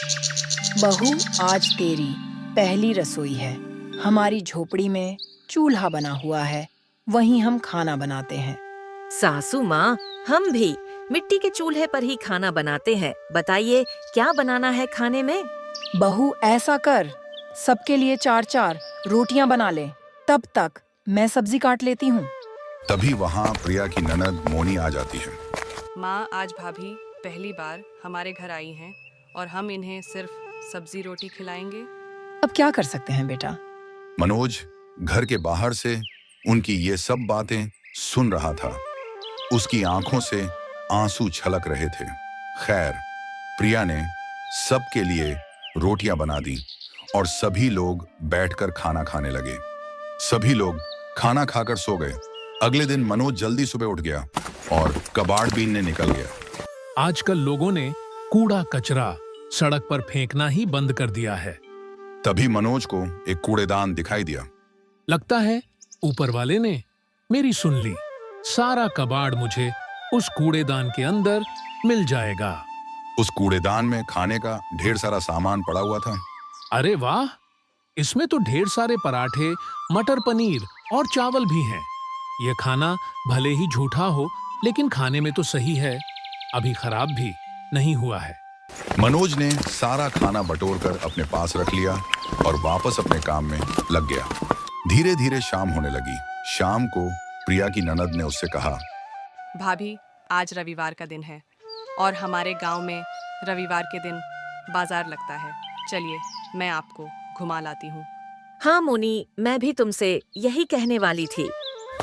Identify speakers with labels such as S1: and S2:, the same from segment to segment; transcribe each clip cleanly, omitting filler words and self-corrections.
S1: बहू, आज तेरी पहली रसोई है। हमारी झोपड़ी में चूल्हा बना हुआ है, वहीं हम खाना बनाते हैं।
S2: सासू माँ, हम भी मिट्टी के चूल्हे पर ही खाना बनाते हैं। बताइए क्या बनाना है खाने में?
S1: बहू, ऐसा कर, सबके लिए 4-4 रोटियां बना ले। तब तक मैं सब्जी काट लेती हूँ।
S3: तभी वहाँ प्रिया की ननद मोनी आ जाती है।
S4: माँ, आज भाभी पहली बार हमारे घर आई हैं और हम इन्हें सिर्फ सब्जी रोटी खिलाएंगे।
S1: अब क्या कर सकते हैं बेटा?
S3: मनोज घर के बाहर से उनकी ये सब बातें सुन रहा था। उसकी आंखों से आंसू छलक रहे थे। खैर, प्रिया ने सबके लिए रोटियां बना दी और सभी लोग बैठकर खाना खाने लगे। सभी लोग खाना खाकर सो गए। अगले दिन मनोज जल्दी सुबह उठ गया और कबाड़ बीनने निकल गया।
S5: आजकल लोगों ने कूड़ा कचरा सड़क पर फेंकना ही बंद कर दिया है।
S3: तभी मनोज को एक कूड़ेदान दिखाई दिया।
S5: लगता है ऊपर वाले ने मेरी सुन ली। सारा कबाड़ मुझे उस कूड़ेदान के अंदर मिल जाएगा।
S3: उस कूड़ेदान में खाने का ढेर सारा सामान पड़ा हुआ था।
S5: अरे वाह, इसमें तो ढेर सारे पराठे, मटर पनीर और चावल भी हैं। ये खाना भले ही झूठा हो, लेकिन खाने में तो सही है। अभी खराब भी नहीं हुआ है।
S3: मनोज ने सारा खाना बटोरकर अपने पास रख लिया और वापस अपने काम में लग गया। धीरे धीरे शाम होने लगी। शाम को प्रिया की ननद ने उससे कहा,
S4: भाभी, आज रविवार का दिन है और हमारे गांव में रविवार के दिन बाजार लगता है। चलिए, मैं आपको घुमा लाती हूँ।
S2: हाँ मोनी, मैं भी तुमसे यही कहने वाली थी।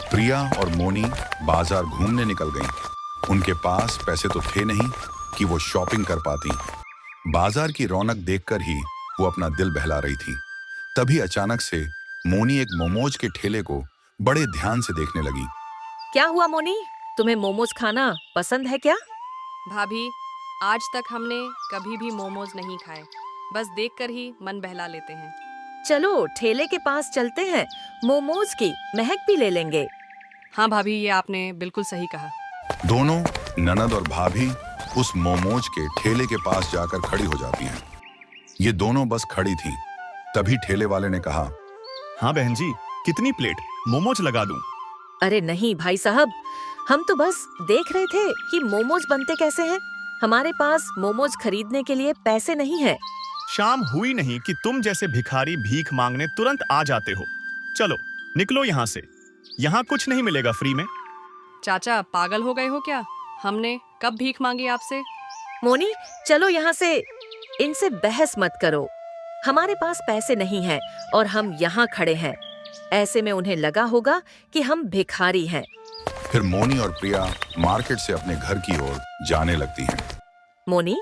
S3: प्रिया और मोनी बाजार घूमने निकल गईं। उनके पास पैसे तो थे नहीं कि वो शॉपिंग कर पाती। बाजार की रौनक देखकर ही वो अपना दिल बहला रही थी। तभी अचानक से मोनी एक मोमोज के ठेले को बड़े ध्यान से देखने लगी।
S2: क्या हुआ मोनी, तुम्हें मोमोज खाना पसंद है क्या?
S4: भाभी, आज तक हमने कभी भी मोमोज नहीं खाए, बस देखकर ही मन बहला लेते हैं।
S2: चलो ठेले के पास चलते हैं, मोमोज की महक भी ले लेंगे।
S4: हाँ भाभी, ये आपने बिल्कुल सही कहा।
S3: दोनों ननद और भाभी उस मोमोज के ठेले के पास जाकर खड़ी हो जाती हैं। ये दोनों बस खड़ी थी। तभी ठेले वाले ने कहा,
S6: हाँ बहन जी, कितनी प्लेट मोमोज लगा दूं?
S2: अरे नहीं भाई साहब, हम तो बस देख रहे थे कि मोमोज बनते कैसे हैं। हमारे पास मोमोज खरीदने के लिए पैसे नहीं है।
S6: शाम हुई नहीं कि तुम जैसे भिखारी भीख मांगने तुरंत आ जाते हो। चलो निकलो यहाँ से, यहाँ कुछ नहीं मिलेगा फ्री में।
S4: चाचा, पागल हो गए हो क्या? हमने कब भीख मांगी आपसे?
S2: मोनी, चलो यहाँ से। इनसे बहस मत करो। हमारे पास पैसे नहीं हैं और हम यहाँ खड़े हैं। ऐसे में उन्हें लगा होगा कि हम भिखारी हैं।
S3: फिर मोनी और प्रिया मार्केट से अपने घर की ओर जाने लगती हैं।
S2: मोनी,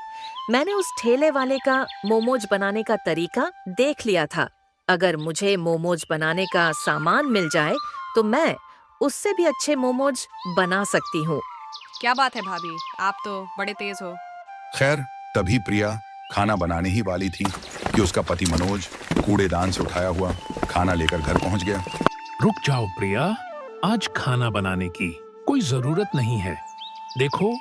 S2: मैंने उस ठेले वाले का मोमोज बनाने का तरीका देख लिया था। अगर मुझे मोमोज बनाने का सामान मिल जाए तो मैं उससे भी अच्छे मोमोज बना सकती हूँ।
S4: क्या बात है भाभी, आप तो बड़े तेज हो।
S3: खैर, तभी प्रिया खाना बनाने ही वाली थी कि उसका पति मनोज कूड़ेदान से उठाया हुआ खाना लेकर घर पहुंच गया।
S5: रुक जाओ प्रिया, आज खाना बनाने की कोई जरूरत नहीं है। देखो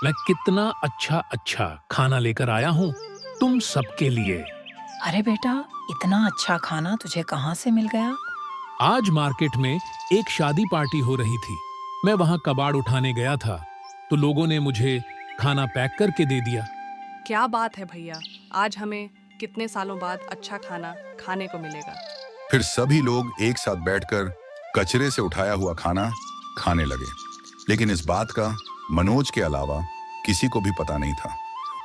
S5: मैं कितना अच्छा अच्छा खाना लेकर आया हूँ तुम सबके लिए।
S1: अरे बेटा, इतना अच्छा खाना तुझे कहाँ से मिल गया?
S5: आज मार्केट में एक शादी पार्टी हो रही थी। मैं वहाँ कबाड़ उठाने गया था तो लोगों ने मुझे खाना पैक करके दे दिया।
S4: क्या बात है भैया, आज हमें कितने सालों बाद अच्छा खाना खाने को मिलेगा।
S3: फिर सभी लोग एक साथ बैठकर कचरे से उठाया हुआ खाना खाने लगे। लेकिन इस बात का मनोज के अलावा किसी को भी पता नहीं था।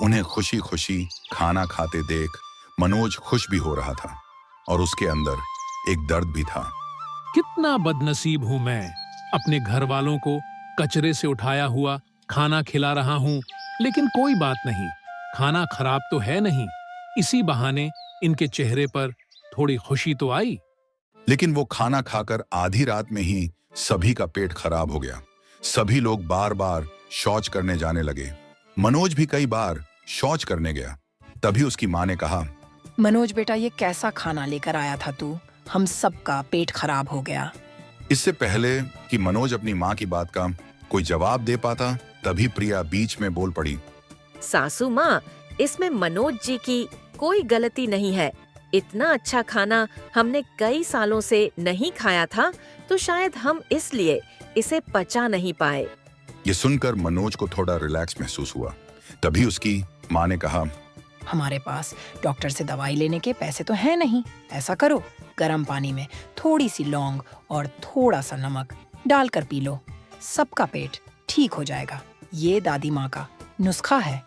S3: उन्हें खुशी खुशी खाना खाते देख मनोज खुश भी हो रहा था और उसके अंदर एक दर्द भी था।
S5: कितना बदनसीब हूँ मैं, अपने घर वालों को कचरे से उठाया हुआ खाना खिला रहा हूँ। लेकिन कोई बात नहीं, खाना खराब तो है नहीं। इसी बहाने इनके चेहरे पर थोड़ी खुशी तो आई।
S3: लेकिन वो खाना खाकर आधी रात में ही सभी का पेट खराब हो गया। सभी लोग बार बार शौच करने जाने लगे। मनोज भी कई बार शौच करने गया। तभी उसकी माँ ने कहा,
S1: मनोज बेटा, ये कैसा खाना लेकर आया था तू? हम सबका पेट खराब हो गया।
S3: इससे पहले कि मनोज अपनी माँ की बात का कोई जवाब दे पाता, तभी प्रिया बीच में बोल पड़ी।
S2: सासू माँ, इसमें मनोज जी की कोई गलती नहीं है। इतना अच्छा खाना हमने कई सालों से नहीं खाया था, तो शायद हम इसलिए इसे पचा नहीं पाए।
S3: ये सुनकर मनोज को थोड़ा रिलैक्स महसूस हुआ। तभी उसकी माँ ने कहा,
S1: हमारे पास डॉक्टर से दवाई लेने के पैसे तो हैं नहीं। ऐसा करो, गर्म पानी में थोड़ी सी लौंग और थोड़ा सा नमक डालकर पी लो, सबका पेट ठीक हो जाएगा। ये दादी माँ का नुस्खा है।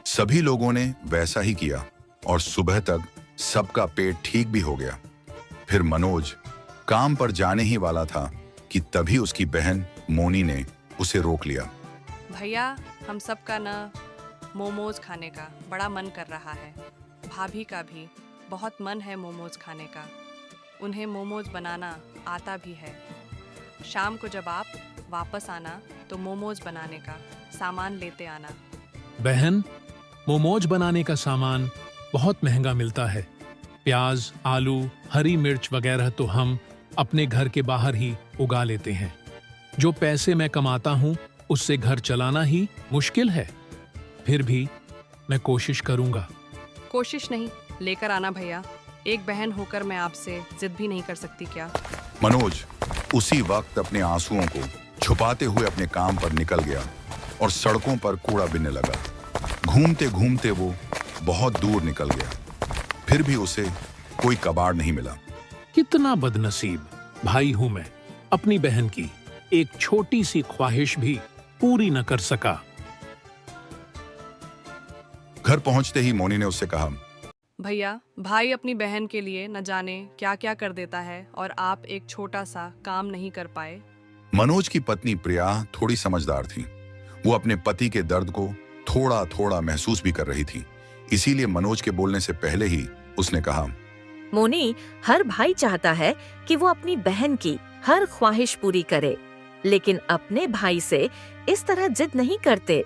S3: सभी लोगों ने वैसा ही किया और सुबह तक सबका पेट ठीक भी हो गया। फिर मनोज काम पर जाने ही वाला था कि तभी उसकी बहन मोनी ने उसे रोक लिया।
S4: भैया, हम सबका ना मोमोज खाने का बड़ा मन कर रहा है। भाभी का भी बहुत मन है मोमोज खाने का। उन्हें मोमोज बनाना आता भी है। शाम को जब आप वापस आना तो मोमोज बनाने का सामान लेते आना।
S5: बहन, मोमोज बनाने का सामान बहुत महंगा मिलता है। प्याज, आलू, हरी मिर्च वगैरह तो हम अपने घर के बाहर ही उगा लेते हैं। जो पैसे मैं कमाता हूँ उससे घर चलाना ही मुश्किल है। फिर भी मैं कोशिश करूंगा।
S4: कोशिश नहीं, लेकर आना भैया। एक बहन होकर मैं आपसे जिद भी नहीं कर सकती क्या?
S3: मनोज उसी वक्त अपने आंसुओं को छुपाते हुए अपने काम पर निकल गया और सड़कों पर कूड़ा बीनने लगा। घूमते घूमते वो बहुत दूर निकल गया। फिर भी उसे कोई कबाड़ नहीं मिला।
S5: कितना बदनसीब भाई हूं मैं, अपनी बहन की एक छोटी सी ख्वाहिश भी पूरी न कर सका।
S3: घर पहुंचते ही मोनी ने उससे कहा,
S4: भैया, भाई अपनी बहन के लिए न जाने क्या क्या कर देता है और आप एक छोटा सा काम नहीं कर पाए।
S3: मनोज की पत्नी प्रिया थोड़ी समझदार थी। वो अपने पति के दर्द को थोड़ा थोड़ा महसूस भी कर रही थी। इसीलिए मनोज के बोलने से पहले ही उसने कहा,
S2: मोनी, हर भाई चाहता है कि वो अपनी बहन की हर ख्वाहिश पूरी करे, लेकिन अपने भाई से इस तरह जिद नहीं करते।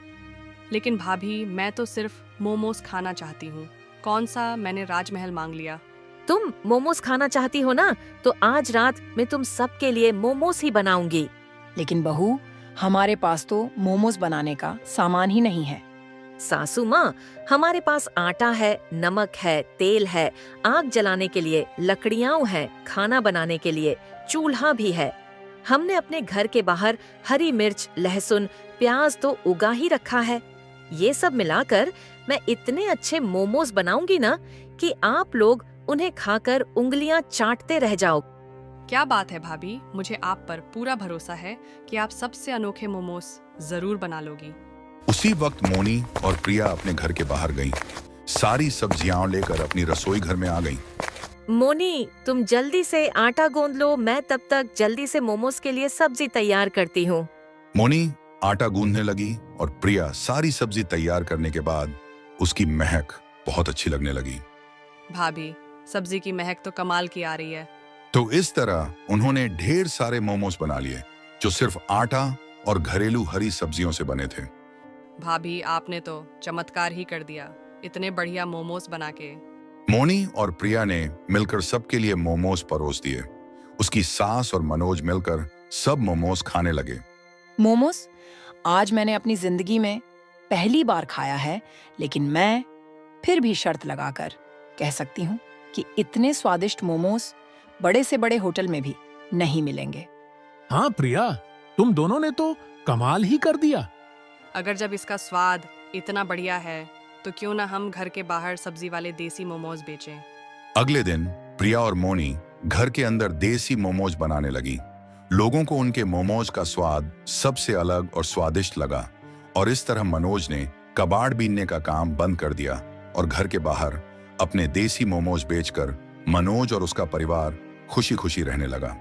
S4: लेकिन भाभी, मैं तो सिर्फ मोमोज खाना चाहती हूँ। कौन सा मैंने राजमहल मांग लिया?
S2: तुम मोमोज खाना चाहती हो ना, तो आज रात मैं तुम सबके लिए मोमोज ही बनाऊंगी।
S1: लेकिन बहू, हमारे पास तो मोमोज बनाने का सामान ही नहीं है।
S2: सासू माँ, हमारे पास आटा है, नमक है, तेल है, आग जलाने के लिए लकड़ियाँ हैं, खाना बनाने के लिए चूल्हा भी है। हमने अपने घर के बाहर हरी मिर्च, लहसुन, प्याज तो उगा ही रखा है। ये सब मिलाकर मैं इतने अच्छे मोमोज बनाऊंगी ना कि आप लोग उन्हें खाकर उंगलियां चाटते रह जाओ।
S4: क्या बात है भाभी, मुझे आप पर पूरा भरोसा है कि आप सबसे अनोखे मोमोज जरूर बना लोगी।
S3: उसी वक्त मोनी और प्रिया अपने घर के बाहर गईं। सारी सब्जियां लेकर अपनी रसोई घर में आ गईं।
S2: मोनी, तुम जल्दी से आटा गूंद लो, मैं तब तक जल्दी से मोमोज के लिए सब्जी तैयार करती हूँ।
S3: मोनी आटा गूंदने लगी और प्रिया सारी सब्जी तैयार करने के बाद उसकी महक बहुत अच्छी लगने लगी।
S4: भाभी, सब्जी की महक तो कमाल की आ रही है।
S3: तो इस तरह उन्होंने ढेर सारे मोमोज बना लिए जो सिर्फ आटा और घरेलू हरी सब्जियों से बने थे।
S4: भाभी, आपने तो चमत्कार ही कर दिया, इतने बढ़िया मोमोज बना के।
S3: मोनी और प्रिया ने मिलकर सबके लिए मोमोज परोस दिए। उसकी सास और मनोज मिलकर सब मोमोज खाने लगे।
S1: मोमोज आज मैंने अपनी जिंदगी में पहली बार खाया है, लेकिन मैं फिर भी शर्त लगाकर कह सकती हूँ कि इतने स्वादिष्ट मोमोज बड़े से बड़े होटल में भी नहीं मिलेंगे।
S5: हाँ प्रिया, तुम दोनों ने तो कमाल ही कर दिया।
S4: अगर जब इसका स्वाद इतना बढ़िया है तो क्यों ना हम घर के बाहर सब्जी वाले देसी मोमोज बेचें।
S3: अगले दिन प्रिया और मोनी घर के अंदर देसी मोमोज बनाने लगी। लोगों को उनके मोमोज का स्वाद सबसे अलग और स्वादिष्ट लगा और इस तरह मनोज ने कबाड़ बीनने का काम बंद कर दिया और घर के बाहर अपने देसी मोमोज बेचकर मनोज और उसका परिवार खुशी खुशी रहने लगा।